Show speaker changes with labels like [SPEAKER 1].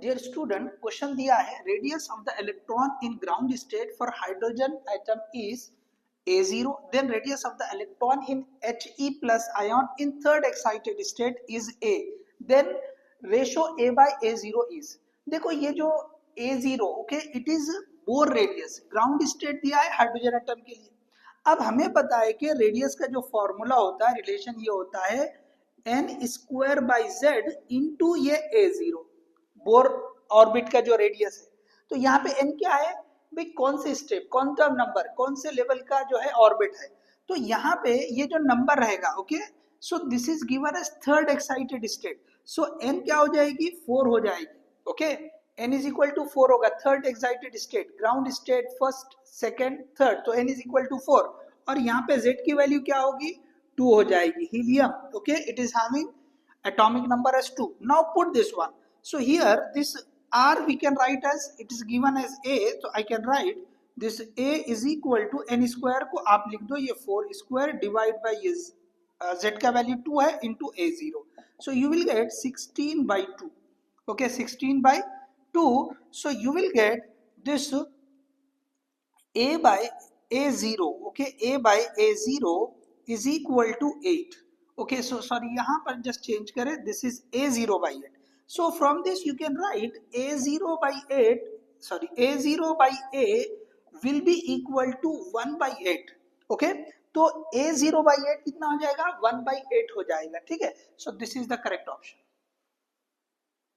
[SPEAKER 1] Dear student, question दिया है radius of the electron in ground state for hydrogen atom is a0, then radius of the electron in He plus ion in third excited state is a, then ratio a by a0 is, देखो ये जो a0 okay it is bore radius, ground state दिया है hydrogen atom के लिए। अब हमें पता है कि रेडियस का जो फॉर्मूला होता है, रिलेशन ये होता है n square by Z into ये a0, बोर ऑर्बिट का जो रेडियस है। तो यहाँ पे n क्या है भाई, कौन से स्टेप, कौन सा नंबर, कौन से लेवल का जो है ऑर्बिट है। तो यहाँ पे ये जो नंबर रहेगा okay, so this is given as third excited state, so n क्या हो जाएगी 4 हो जाएगी okay, n is equal to 4 होगा, third excited state, ground state first second third, तो n इज इक्वल टू 4 और यहाँ पे z की वैल्यू क्या होगी 2 हो जाएगी, helium okay, it is having atomic number as 2. Now put this one. So here this R we can write as, it is given as A, so I can write this A is equal to n square को आप लिख दो ये 4 square divide by ये Z का value 2 है into A0. So you will get 16 by 2. Okay, 16 by 2. So you will get this A by A0. Okay, A by A0 is equal to 8. Okay, so sorry यहाँ पर just change करें, this is a0 by 8. So from this you can write a0 by 8, sorry a0 by a will be equal to 1 by 8. Okay, तो a0 by 8 कितना हो जाएगा 1 by 8 हो जाएगा, ठीक है। So this is the correct option.